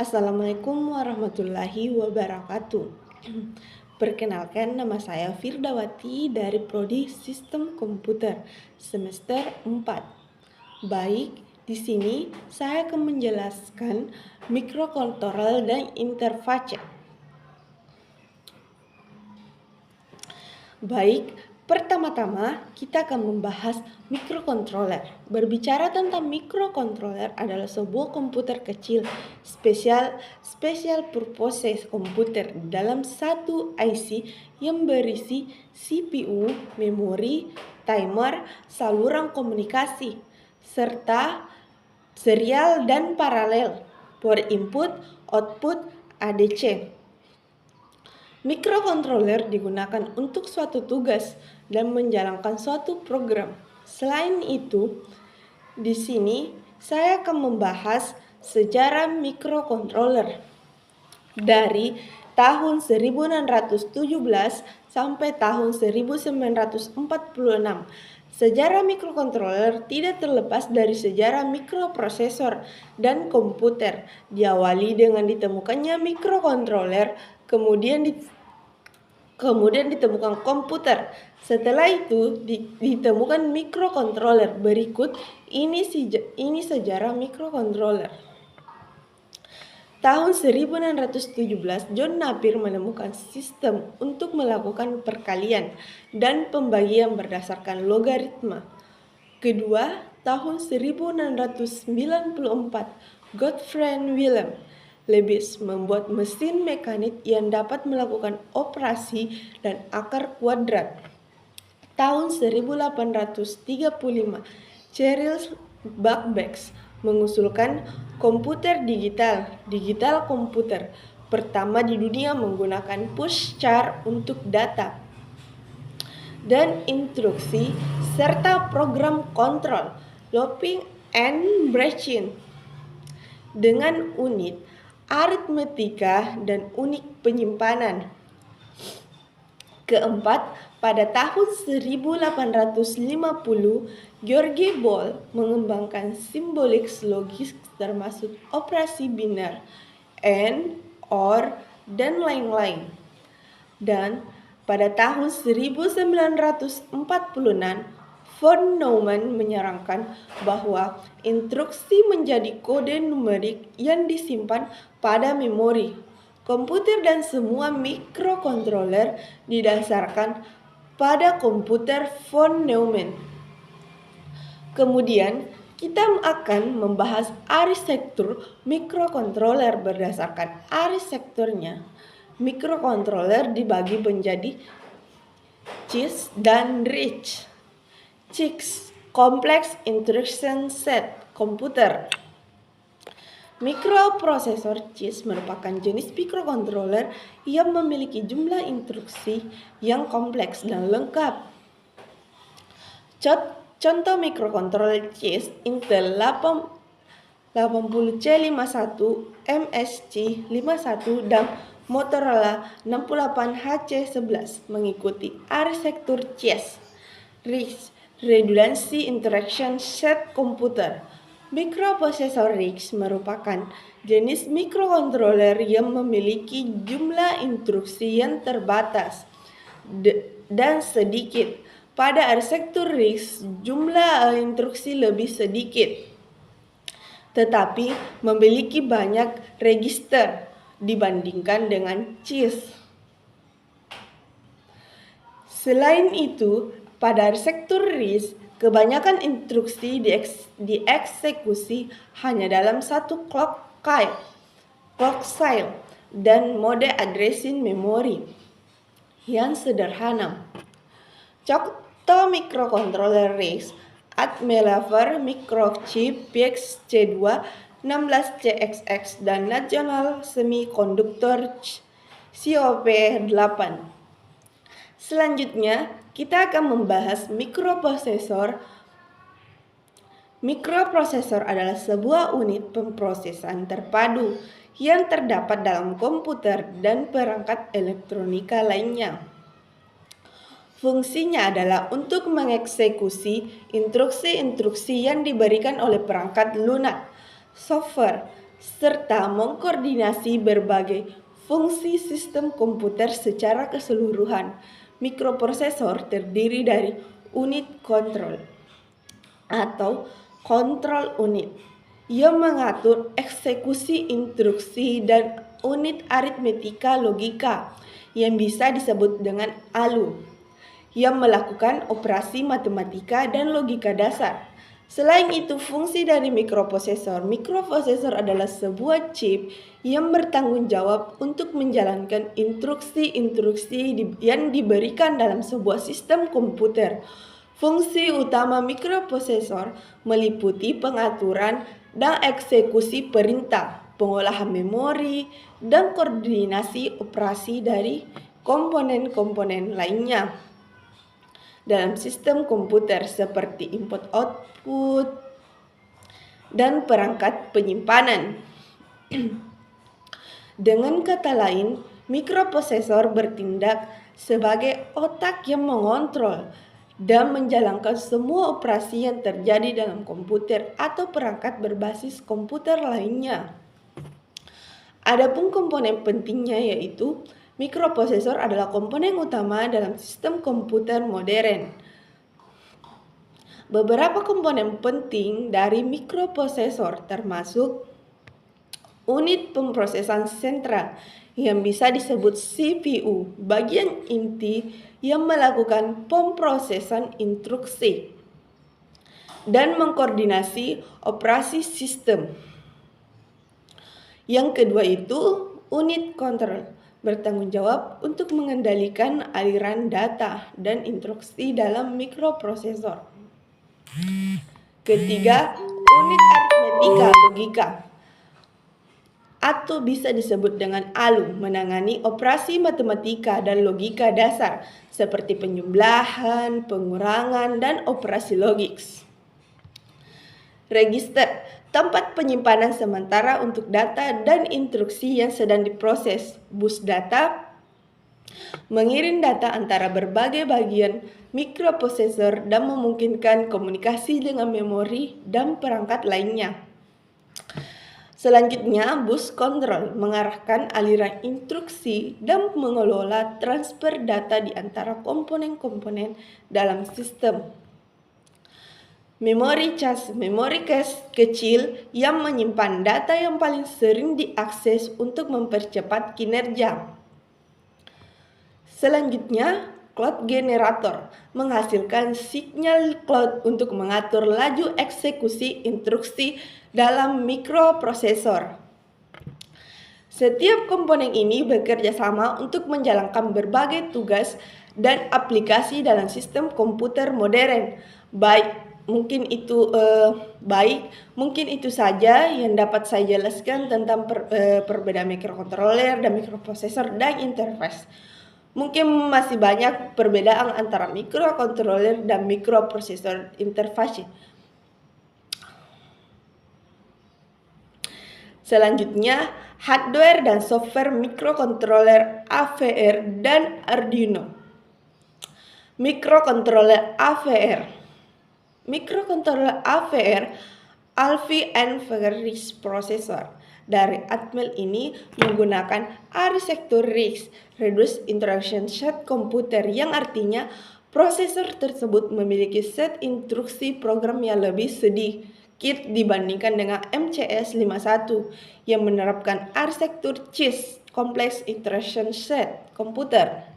Assalamualaikum warahmatullahi wabarakatuh. Perkenalkan, nama saya Firdawati dari Prodi Sistem Komputer semester 4. Baik, di sini saya akan menjelaskan mikrokontroler dan interface. Baik, pertama-tama kita akan membahas mikrokontroler. Berbicara tentang mikrokontroler adalah sebuah komputer kecil special purpose komputer dalam satu IC yang berisi CPU, memori, timer, saluran komunikasi, serta serial dan paralel, port input, output, ADC. Mikrokontroler digunakan untuk suatu tugas dan menjalankan suatu program. Selain itu, di sini saya akan membahas sejarah mikrokontroler dari tahun 1917 sampai tahun 1946. Sejarah mikrokontroler tidak terlepas dari sejarah mikroprosesor dan komputer. Diawali dengan ditemukannya mikrokontroler, kemudian ditemukan komputer. Setelah itu ditemukan mikrokontroler. Berikut ini sejarah mikrokontroler. Tahun 1917, John Napier menemukan sistem untuk melakukan perkalian dan pembagian berdasarkan logaritma. Kedua, tahun 1994, Gottfried Wilhelm Leibniz membuat mesin mekanik yang dapat melakukan operasi dan akar kuadrat. Tahun 1835, Charles Babbage mengusulkan komputer digital komputer pertama di dunia menggunakan push-chart untuk data dan instruksi serta program kontrol, looping and branching dengan unit aritmetika dan unit penyimpanan. Keempat, pada tahun 1850, George Boole mengembangkan simbolik logis termasuk operasi biner, AND, OR, dan lain-lain. Dan pada tahun 1946, von Neumann menyarankan bahwa instruksi menjadi kode numerik yang disimpan pada memori. Komputer dan semua mikrokontroler didasarkan pada komputer von Neumann. Kemudian kita akan membahas arsitektur mikrokontroler berdasarkan arsitekturnya. Mikrokontroler dibagi menjadi CISC dan RISC. CISC, Complex Instruction Set Komputer. Mikroprosesor CISC merupakan jenis mikrokontroler yang memiliki jumlah instruksi yang kompleks dan lengkap. Contoh mikrokontroler CISC Intel 80C51, MSC51, dan Motorola 68HC11 mengikuti arsitektur CISC. RISC, Redundancy Instruction Set Komputer. Mikroprosesor RISC merupakan jenis mikrokontroler yang memiliki jumlah instruksi yang terbatas dan sedikit. Pada arsitektur RISC, jumlah instruksi lebih sedikit, tetapi memiliki banyak register dibandingkan dengan CISC. Selain itu, pada arsitektur RISC, kebanyakan instruksi dieksekusi hanya dalam satu clock cycle dan mode addressing memori yang sederhana. Contoh mikrokontroler RISC: Atmel-Lever Microchip PXC2 16CXX dan National Semiconductor COP8. Selanjutnya, kita akan membahas mikroprosesor. Mikroprosesor adalah sebuah unit pemrosesan terpadu yang terdapat dalam komputer dan perangkat elektronika lainnya. Fungsinya adalah untuk mengeksekusi instruksi-instruksi yang diberikan oleh perangkat lunak, software, serta mengkoordinasi berbagai fungsi sistem komputer secara keseluruhan. Mikroprosesor terdiri dari unit kontrol atau kontrol unit yang mengatur eksekusi instruksi dan unit aritmetika logika yang bisa disebut dengan ALU yang melakukan operasi matematika dan logika dasar. Selain itu, fungsi dari mikroprosesor. Mikroprosesor adalah sebuah chip yang bertanggung jawab untuk menjalankan instruksi-instruksi yang diberikan dalam sebuah sistem komputer. Fungsi utama mikroprosesor meliputi pengaturan dan eksekusi perintah, pengolahan memori, dan koordinasi operasi dari komponen-komponen lainnya dalam sistem komputer seperti input-output dan perangkat penyimpanan. Dengan kata lain, mikroprosesor bertindak sebagai otak yang mengontrol dan menjalankan semua operasi yang terjadi dalam komputer atau perangkat berbasis komputer lainnya. Adapun komponen pentingnya yaitu mikroprosesor adalah komponen utama dalam sistem komputer modern. Beberapa komponen penting dari mikroprosesor termasuk unit pemrosesan sentral yang bisa disebut CPU, bagian inti yang melakukan pemrosesan instruksi dan mengkoordinasi operasi sistem. Yang kedua itu unit kontrol, bertanggung jawab untuk mengendalikan aliran data dan instruksi dalam mikroprosesor. Ketiga, unit aritmetika logika atau bisa disebut dengan ALU, menangani operasi matematika dan logika dasar seperti penjumlahan, pengurangan, dan operasi logis. Register, tempat penyimpanan sementara untuk data dan instruksi yang sedang diproses. Bus data, mengirim data antara berbagai bagian mikroprosesor dan memungkinkan komunikasi dengan memori dan perangkat lainnya. Selanjutnya, bus kontrol mengarahkan aliran instruksi dan mengelola transfer data di antara komponen-komponen dalam sistem. Memori cache kecil yang menyimpan data yang paling sering diakses untuk mempercepat kinerja. Selanjutnya, clock generator menghasilkan sinyal clock untuk mengatur laju eksekusi instruksi dalam mikroprosesor. Setiap komponen ini bekerja sama untuk menjalankan berbagai tugas dan aplikasi dalam sistem komputer modern. Mungkin itu saja yang dapat saya jelaskan tentang perbedaan mikrokontroler dan mikroprosesor dan interface. Mungkin masih banyak perbedaan antara mikrokontroler dan mikroprosesor interface. Selanjutnya, hardware dan software mikrokontroler AVR dan Arduino. Mikrokontroler AVR. Mikrokontroler AVR, Alfie and Ferris Processor dari Atmel ini menggunakan arsitektur RISC, Reduced Instruction Set komputer, yang artinya prosesor tersebut memiliki set instruksi program yang lebih sedikit dibandingkan dengan MCS51 yang menerapkan arsitektur CISC, Complex Instruction Set komputer.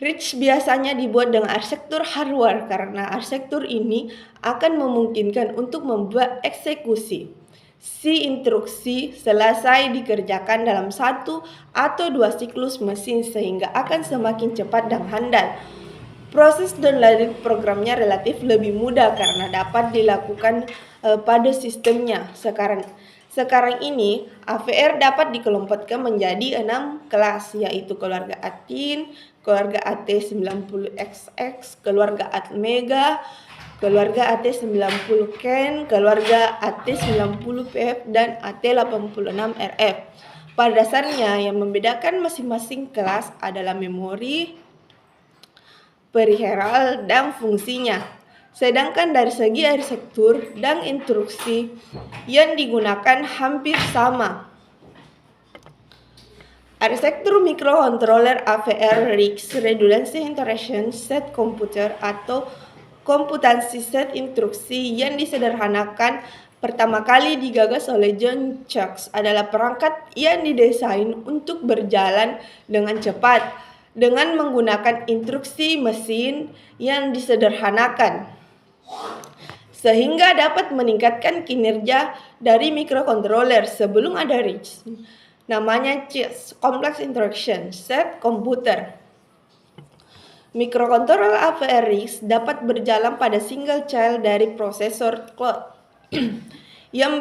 RISC biasanya dibuat dengan arsitektur hardware karena arsitektur ini akan memungkinkan untuk membuat eksekusi si instruksi selesai dikerjakan dalam 1 atau 2 siklus mesin sehingga akan semakin cepat dan handal. Proses downloading programnya relatif lebih mudah karena dapat dilakukan pada sistemnya. Sekarang ini, AVR dapat dikelompokkan menjadi 6 kelas, yaitu keluarga Atin, keluarga AT90XX, keluarga Atmega, keluarga AT90Ken, keluarga AT90PF, dan AT86RF. Pada dasarnya, yang membedakan masing-masing kelas adalah memori, perihal, dan fungsinya. Sedangkan dari segi arsitektur dan instruksi yang digunakan hampir sama. Arsitektur microcontroller AVR RISC Redundancy Instruction Set Computer atau komputansi set instruksi yang disederhanakan pertama kali digagas oleh John Chucks adalah perangkat yang didesain untuk berjalan dengan cepat dengan menggunakan instruksi mesin yang disederhanakan, sehingga dapat meningkatkan kinerja dari microcontroller sebelum ada RISC. Namanya CISC, Complex Instruction Set Computer. Microcontroller AVR RISC dapat berjalan pada single child dari prosesor clock, yang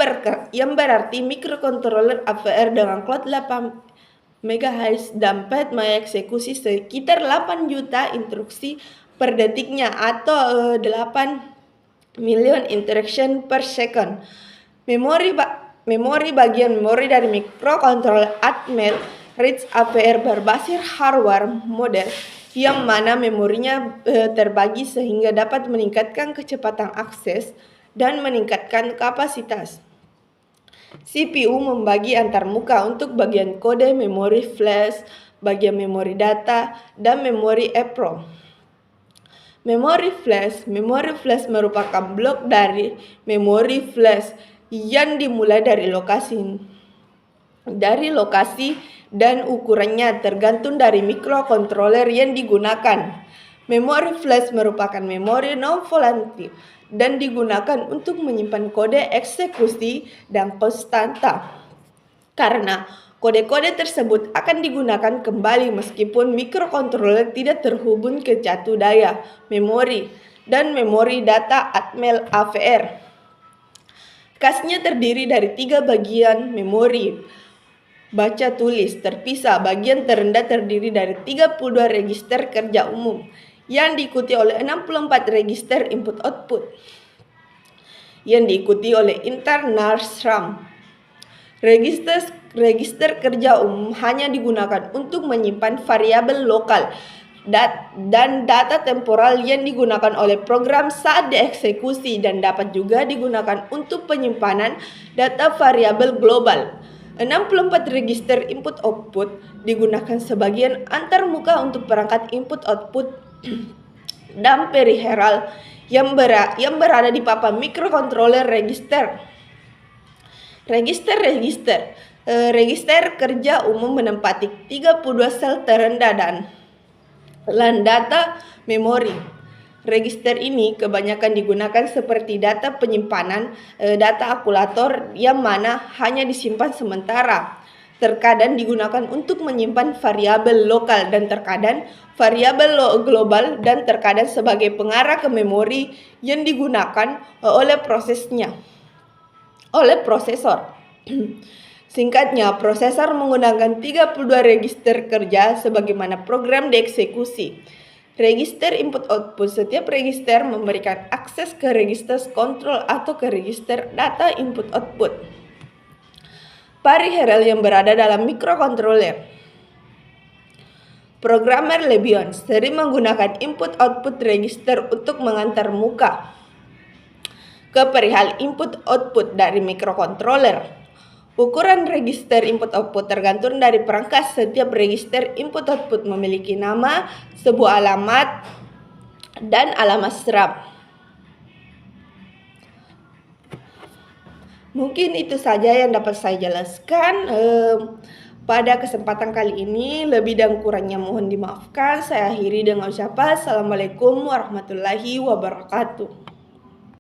berarti microcontroller AVR dengan clock 8 MHz dapat mengeksekusi sekitar 8 juta instruksi per detiknya atau 8 million instruction per second. Memori bagian memori dari microcontroller Atmel RISC AVR berbasis hardware model yang mana memorinya terbagi sehingga dapat meningkatkan kecepatan akses dan meningkatkan kapasitas. CPU membagi antarmuka untuk bagian kode, memori flash, bagian memori data, dan memori EEPROM. Memori flash merupakan blok dari memori flash yang dimulai dari lokasi dan ukurannya tergantung dari microcontroller yang digunakan. Memori flash merupakan memori non-volatile dan digunakan untuk menyimpan kode eksekusi dan konstanta. Karena kode-kode tersebut akan digunakan kembali meskipun microcontroller tidak terhubung ke satu daya memori dan memori data Atmel AVR. Kasnya terdiri dari 3 bagian memori baca tulis terpisah. Bagian terendah terdiri dari 32 register kerja umum yang diikuti oleh 64 register input-output yang diikuti oleh internal RAM. Register kerja umum hanya digunakan untuk menyimpan variabel lokal dan data temporal yang digunakan oleh program saat dieksekusi dan dapat juga digunakan untuk penyimpanan data variabel global. 64 register input-output digunakan sebagian antarmuka untuk perangkat input-output dan peripheral yang berada di papan microcontroller register. Register kerja umum menempati 32 sel terendah dan data memori. Register ini kebanyakan digunakan seperti data penyimpanan data akumulator yang mana hanya disimpan sementara. Terkadang digunakan untuk menyimpan variabel lokal dan terkadang variabel global dan terkadang sebagai pengarah ke memori yang digunakan oleh prosesor. Singkatnya, prosesor menggunakan 32 register kerja sebagaimana program dieksekusi. Register input-output, setiap register memberikan akses ke register kontrol atau ke register data input-output. Peripheral yang berada dalam microcontroller. Programmer Lebion sering menggunakan input-output register untuk mengantarmuka ke perihal input-output dari microcontroller. Ukuran register input-output tergantung dari perangkat. Setiap register input-output memiliki nama, sebuah alamat, dan alamat RAM. Mungkin itu saja yang dapat saya jelaskan pada kesempatan kali ini. Lebih dan kurangnya mohon dimaafkan. Saya akhiri dengan ucapan Assalamualaikum warahmatullahi wabarakatuh.